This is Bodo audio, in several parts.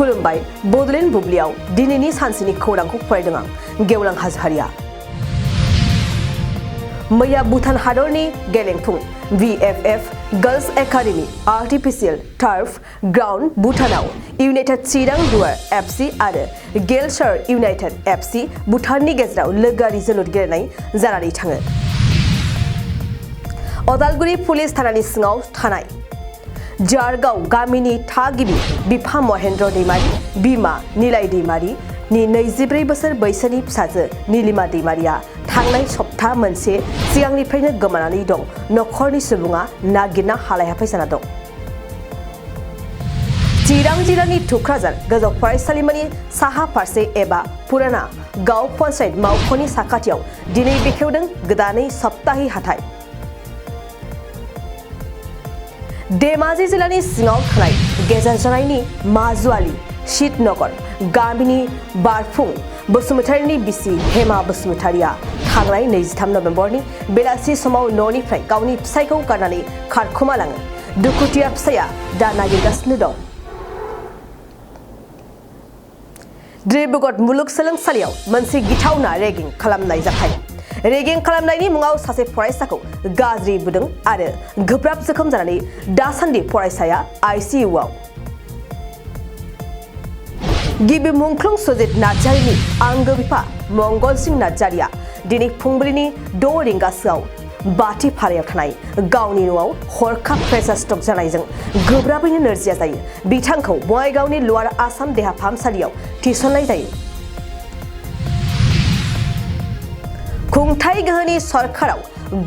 खुलुमबाय बडलेण्ड बुब्लियाव दिनैनि सानसेनि खौरांखौ फरायदों आं गेवलां हाजोहारिया। मैया भुटान हादरनि गेलेंफुं VFF girls academy artificial turf ground भुटानाव इउनाइटेड चिरां दुवार FC आरो गेलसार इउनाइटेड FC भुटाननि गेजेराव लोगोआरि जोलुर गेलेनाय जानानै थाङो। अदालगुरि पुलिस थानानि सिङाव थानाय जारगाव गामिनि थागिबि बिफा महेन्द्र दैमारी बिमा निलाय दैमारी नि 24 बोसोर बैसोनि फिसाजो नीलिमा दैमारीया थांनाय सप्ता मोनसे सिगांनिफ्रायनो गोमानानै दं। नखरनि सुबुङा नागिरना हालाय-हाफाय जाना दं। चिरां जिल्लानि थुक्राझार गोजौ फरायसालिमानि साहा फारसे एबा पुराना गाव पन्चायत मावख'नि साखाथियाव दिनै बेखेवदों गोदानै सप्ताहि हाथाय। धेमाजि जिल्लानि सिङाव थानाय गेजेरजराइनि माजुआलि शीतनगर गामिनि बारफुं बसुमतारीनि बिसि हेमा बसुमतारीया थांनाय 23 नभेम्बरनि बेलासि समाव न'निफ्राय गावनि फिसायखौ गारनानै खारखोमालाङो। दुखुथिया फिसाया दा नागिरगासिनो दं। डिब्रुगड़ मुलुगसोलोंसालियाव मोनसे गिथावना रेगिं खालामनाय जाथाय। रेगिं खालामनायनि मुङाव सासे फरायसाखौ गाज्रि बुदों आरो गोब्राब जोखोम जानानै दासान्दि फरायसाया ICU आव। गिबि मुंख्लं सुजित नार्जारिनि आंगो बिफा मंगल सिंह नार्जारिया दिनै फुंबिलिनि 6 रिंगासोआव बाथिपारायाव थानाय गावनि न'आव हरखाब प्रेसार स्ट्रक जानायजों गोब्राबैनो नोरजिया जायो। बिथांखौ बङाइगावनि लवार आसाम देहा फाहामसालियाव थिसननाय जायो। खुंथाय गोहोनि सरकाराव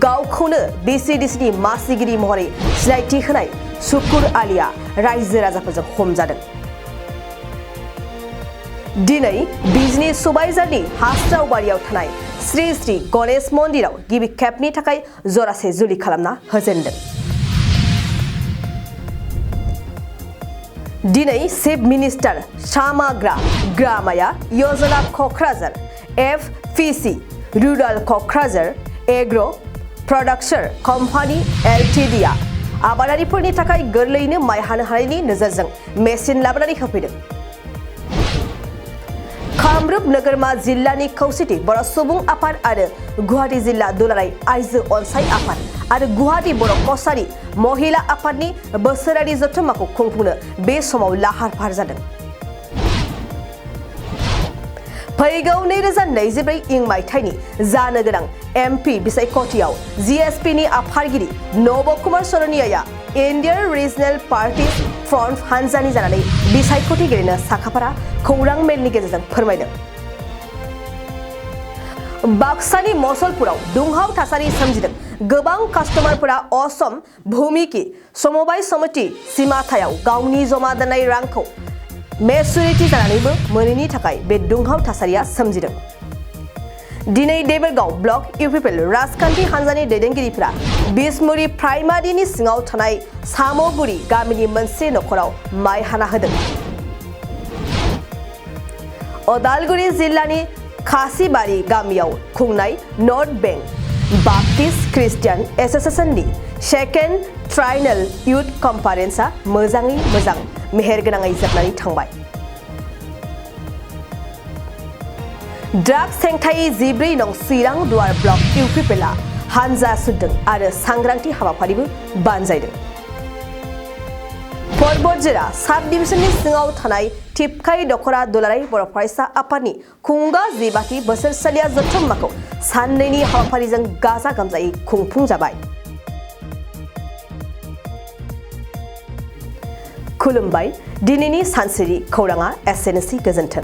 गावखौनो BCDCनि मासिगिरि महरै सिनायथि होनाय शुकुर आलीया रायजो राजाफोरजों हमजादों। दिनै बिजनी सुबाइजारनि हास्रावबारियाव थानाय श्री श्री गणेश मन्दिराव गिबि खेबनि थाखाय जरासे जुलि खालामना होजेनदों। दिनै चिफ मिनिस्टार सामाग्रा ग्रामाया योजना Kokrajhar FPC rural Kokrajhar agar' production company LTD आ आबादारिफोरनि थाखाय गोरलैयैनो माइ हानो हानायनि नोजोरजों मेसिन लाबोनानै होफैदों। कामरुप नोगोरमा जिल्लानि खौसेथि बर' सुबुं आफाद आरो गुवाहाटी जिल्ला दुलाराय आइजो अनसाय आफाद आरो गुवाहाटी बर' कसारी महिला आफादनि बोसोरारि जथुम्माखौ खुंफुंनो बे समाव लाहार-फाहार जादों। फैगौ 2024 इं मायथाइनि जानो गोनां MP बिसायख'थियाव GSP नि आफादगिरि नब कुमार सरनियाया इन्डियान रिजनेल पार्टिज फ्रन्ट हानजानि जानानै बिसायख'थि गेलेनो साखाफारा खौरां मेलनि गेजेरजों फोरमायदों। बाक्सानि मसलपुराव दुंहाव थासारि सोमजिदों। गोबां कास्टमारफोरा असम भूमिकी समबाय समिति सिमाथायाव गावनि जमा दोननाय रांखौ मेचुरिटि जानानैबो मोनैनि थाखाय बे दुंहाव थासारिया सोमजिदों। दिनै देबरगाव ब्लक UPPL राजखान्थि हानजानि दैदेनगिरिफोरा बिसमुरि प्राइमारिनि सिङाव थानाय सामगुरि गामिनि मोनसे नखराव माइ हाना होदों। अदालगुरि जिल्लानि खासिबारि गामियाव खुंनाय नर्थ बेंक बाप्टिस्ट क्रिस्टियान एस'सिएशननि सेकेन्ड ट्राइनेल इयुथ कनफारेन्सआ मोजाङै मोजां मेहेरगोनाङै जोबनानै थांबाय। ड्राग्स हेंथायै 14 नं चिरां दुवार ब्लक UPPL आ हानजा सुरदों आरो सांग्रांथि हाबाफारिबो बानजायदों। परबतजिल्ला साब डिभिजननि सिङाव थानाय टिपकाई दखरा दुलाराय बर' फरायसा आफादनि खुंगा 15थि बोसोरसालिया जथुम्माखौ साननैनि हाबाफारिजों गाजा गोमजायै खुंफुंजाबाय। खुलुमबाय दिनैनि सानसेनि खौराङा एसेनोसै। गोजोन्थों।